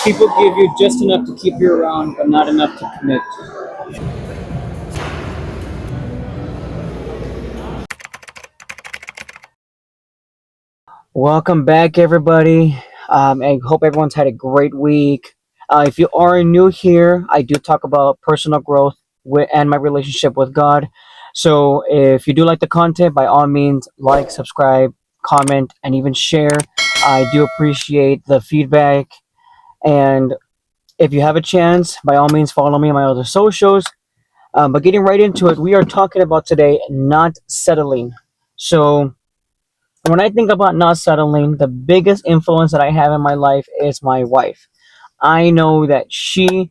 People give you just enough to keep you around, but not enough to commit. Welcome back, everybody. I hope everyone's had a great week. If you are new here, I do talk about personal growth and my relationship with God. So if you do like the content, by all means, like, subscribe, comment, and even share. I do appreciate the feedback. And if you have a chance, by all means, follow me on my other socials. But getting right into it, we are talking about today not settling. So when I think about not settling, the biggest influence that I have in my life is my wife. I know that she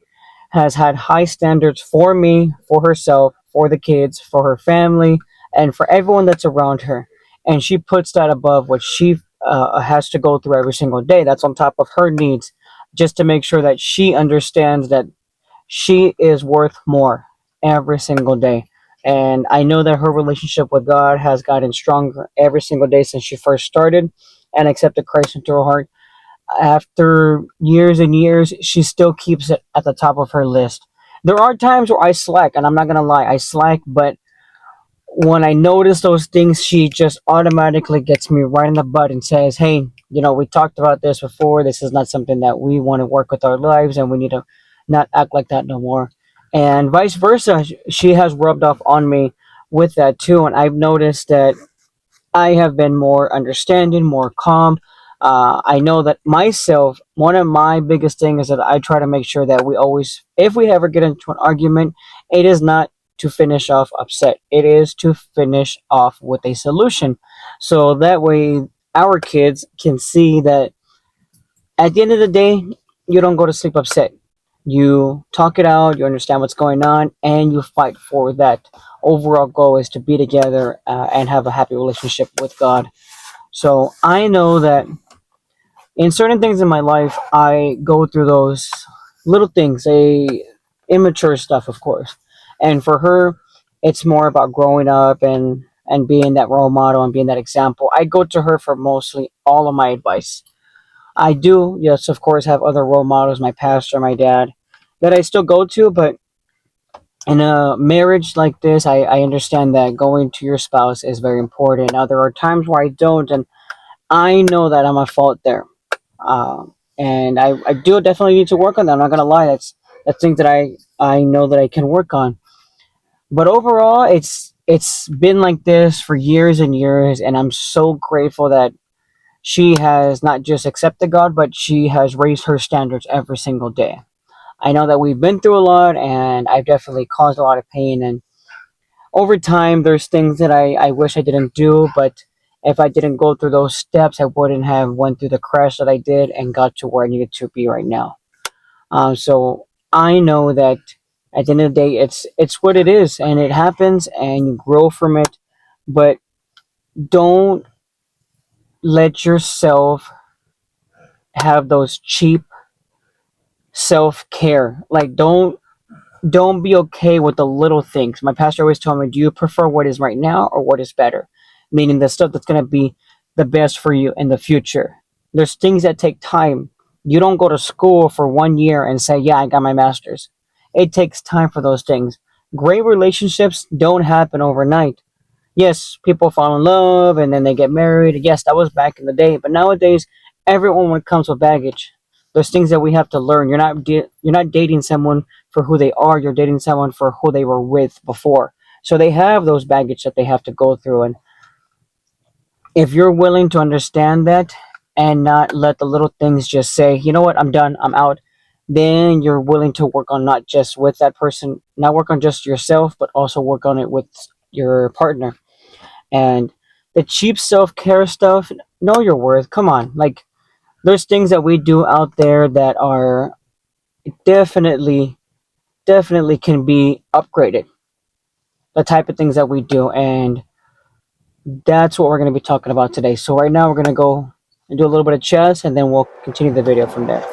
has had high standards for me, for herself, for the kids, for her family, and for everyone that's around her. And she puts that above what she has to go through every single day. That's on top of her needs, just to make sure that she understands that she is worth more every single day. And I know that her relationship with God has gotten stronger every single day since she first started and accepted Christ into her heart. After years and years, she still keeps it at the top of her list. There are times where I slack, and I'm not gonna lie, I slack, but when I notice those things, she just automatically gets me right in the butt and says, "Hey, we talked about this before. This is not something that we want to work with our lives, and we need to not act like that no more." And vice versa, she has rubbed off on me with that too. And I've noticed that I have been more understanding, more calm. I know that myself, one of my biggest things is that I try to make sure that we always, if we ever get into an argument, it is not to finish off upset. It is to finish off with a solution. So that way, our kids can see that at the end of the day, you don't go to sleep upset. You talk it out, you understand what's going on, and you fight for that. Overall goal is to be together and have a happy relationship with God. So I know that in certain things in my life, I go through those little things, immature stuff, of course. And for her, it's more about growing up and being that role model and being that example. I go to her for mostly all of my advice. I do, yes, of course, have other role models, my pastor, my dad, that I still go to, but in a marriage like this, I understand that going to your spouse is very important. Now, there are times where I don't, and I know that I'm at fault there. And I do definitely need to work on that. I'm not gonna lie, that's things that I know that I can work on. But overall, it's been like this for years and years, and I'm so grateful that she has not just accepted God, but she has raised her standards every single day. I know that we've been through a lot, and I've definitely caused a lot of pain. And over time, there's things that I wish I didn't do, but if I didn't go through those steps, I wouldn't have went through the crash that I did and got to where I needed to be right now. So I know that at the end of the day, it's what it is, and it happens, and you grow from it. But don't let yourself have those cheap self care. Like don't be okay with the little things. My pastor always told me, do you prefer what is right now or what is better? Meaning the stuff that's going to be the best for you in the future. There's things that take time. You don't go to school for 1 year and say, yeah, I got my master's. It takes time for those things. Great relationships don't happen overnight. Yes, people fall in love and then they get married. Yes, that was back in the day. But nowadays, everyone comes with baggage. There's things that we have to learn. You're not dating someone for who they are. You're dating someone for who they were with before. So they have those baggage that they have to go through. And if you're willing to understand that and not let the little things just say, you know what, I'm done, I'm out, then you're willing to work on not just with that person, not work on just yourself, but also work on it with your partner. And the cheap self care stuff, know your worth. Come on. Like, there's things that we do out there that are definitely, definitely can be upgraded. The type of things that we do. And that's what we're going to be talking about today. So, right now, we're going to go and do a little bit of chess, and then we'll continue the video from there.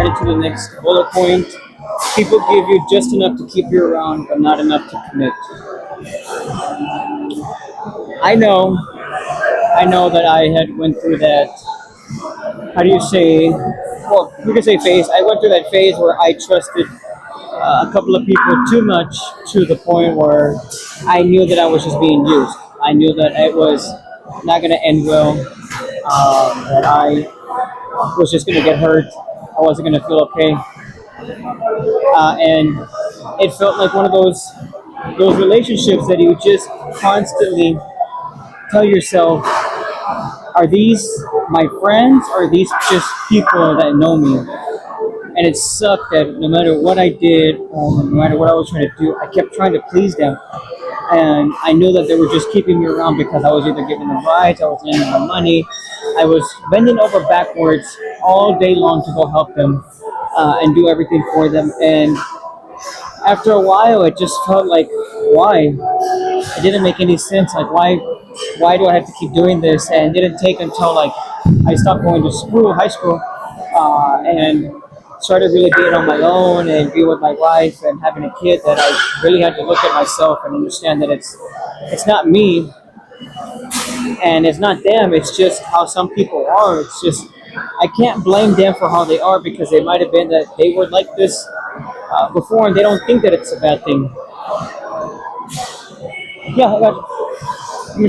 headed to the next bullet point. People give you just enough to keep you around, but not enough to commit. I know, I know that I had went through that. How do you say? Well, you can say phase. I went through that phase where I trusted a couple of people too much to the point where I knew that I was just being used. I knew that it was not going to end well. That I was just going to get hurt. I wasn't going to feel okay, and it felt like one of those relationships that you just constantly tell yourself, are these my friends or are these just people that know me? And it sucked that no matter what I did or no matter what I was trying to do, I kept trying to please them. And I knew that they were just keeping me around because I was either giving them rides, I was lending them money, I was bending over backwards all day long to go help them and do everything for them. And after a while, it just felt like, why? It didn't make any sense. Like, why do I have to keep doing this? And it didn't take until like I stopped going to school, high school, and started really being on my own and be with my wife and having a kid that I really had to look at myself and understand that it's not me and it's not them. It's just how some people are. It's just I can't blame them for how they are because they might have been that they were like this before and they don't think that it's a bad thing. Yeah, I got you.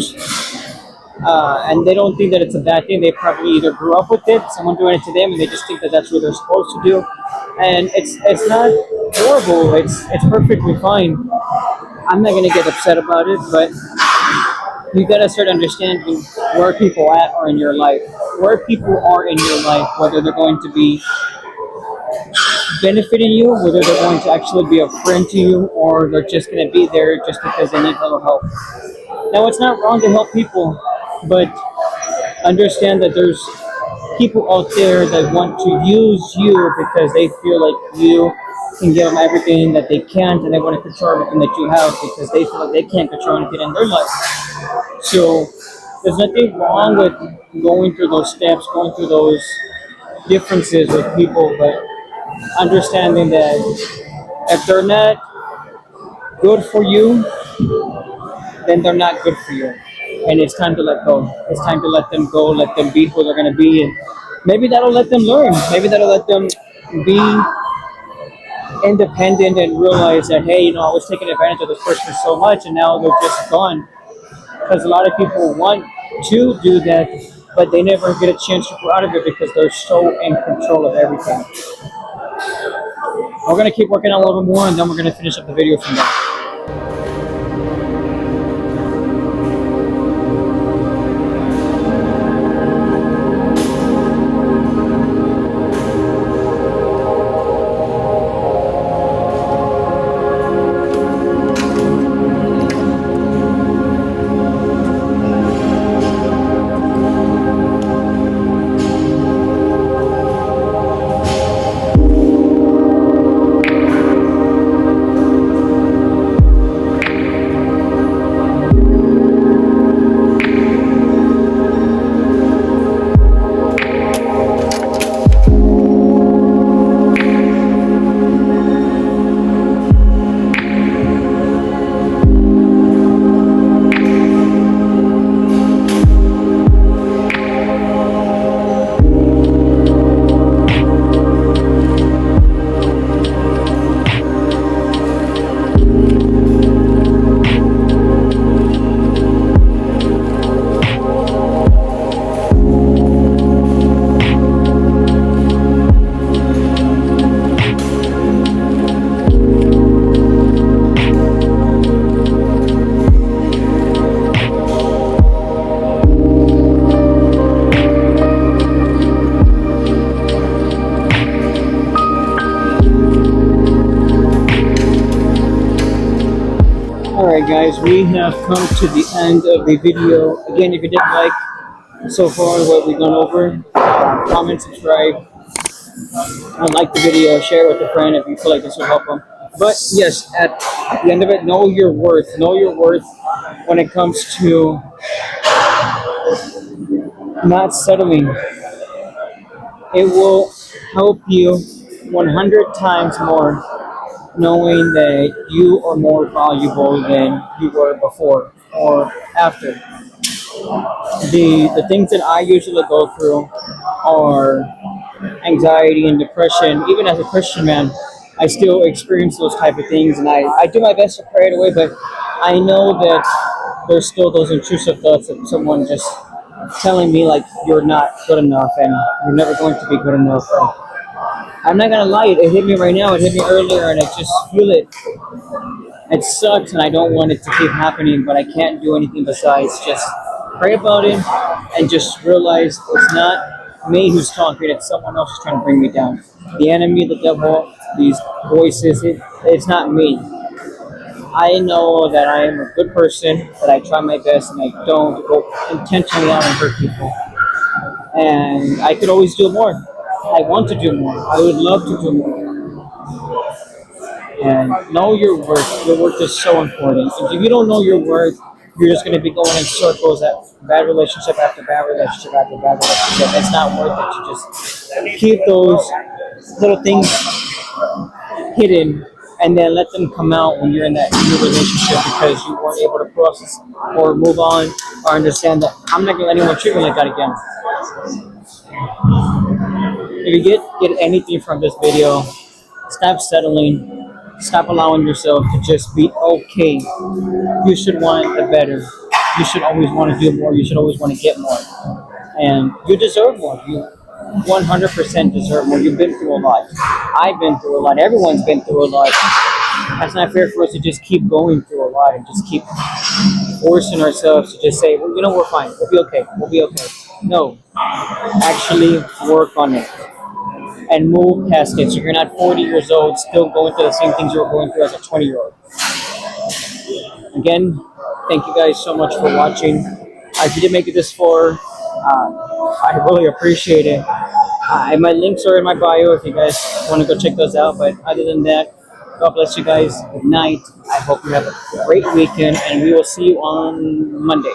And they don't think that it's a bad thing. They probably either grew up with it, someone doing it to them, and they just think that that's what they're supposed to do. And it's not horrible. It's perfectly fine. I'm not gonna get upset about it, but you gotta start understanding where people at are in your life, where people are in your life, whether they're going to be benefiting you, whether they're going to actually be a friend to you, or they're just gonna be there just because they need a little help. Now, it's not wrong to help people, but understand that there's people out there that want to use you because they feel like you can give them everything that they can't and they want to control everything that you have because they feel like they can't control anything in their life. So there's nothing wrong with going through those steps, going through those differences with people, but understanding that if they're not good for you, then they're not good for you. And it's time to let go. It's time to let them go, let them be who they're going to be. And maybe that'll let them learn. Maybe that'll let them be independent and realize that, hey, I was taking advantage of this person so much and now they're just gone. Because a lot of people want to do that, but they never get a chance to grow out of it because they're so in control of everything. We're going to keep working on a little bit more and then we're going to finish up the video from there. Alright guys, we have come to the end of the video. Again, if you did like so far what we've gone over, comment, subscribe, and like the video, share it with a friend if you feel like this will help them. But yes, at the end of it, know your worth. Know your worth when it comes to not settling. It will help you 100 times more knowing that you are more valuable than you were before or after. The things that I usually go through are anxiety and depression. Even as a Christian man, I still experience those type of things, and I do my best to pray it away. But I know that there's still those intrusive thoughts of someone just telling me like you're not good enough and you're never going to be good enough. And I'm not gonna lie, it hit me right now. It hit me earlier, and I just feel it. It sucks, and I don't want it to keep happening, but I can't do anything besides just pray about it and just realize it's not me who's talking, it's someone else who's trying to bring me down. The enemy, the devil, these voices, it's not me. I know that I am a good person, that I try my best, and I don't go intentionally out and hurt people. And I could always do more. I want to do more. I would love to do more. And know your worth. Your worth is so important. If you don't know your worth, you're just going to be going in circles at bad relationship after bad relationship after bad relationship. It's not worth it to just keep those little things hidden and then let them come out when you're in that new relationship because you weren't able to process or move on or understand that I'm not going to let anyone treat me like that again. If you get anything from this video, stop settling. Stop allowing yourself to just be okay. You should want the better. You should always want to do more. You should always want to get more. And you deserve more. You 100% deserve more. You've been through a lot. I've been through a lot. Everyone's been through a lot. That's not fair for us to just keep going through a lot and just keep forcing ourselves to just say, well, you know, we're fine. We'll be okay. We'll be okay. No. Actually work on it and move past it. So you're not 40 years old still going through the same things you were going through as a 20-year-old. Again, thank you guys so much for watching. If you did make it this far, I really appreciate it. My links are in my bio if you guys want to go check those out. But other than that, God bless you guys. Good night. I hope you have a great weekend, and we will see you on Monday.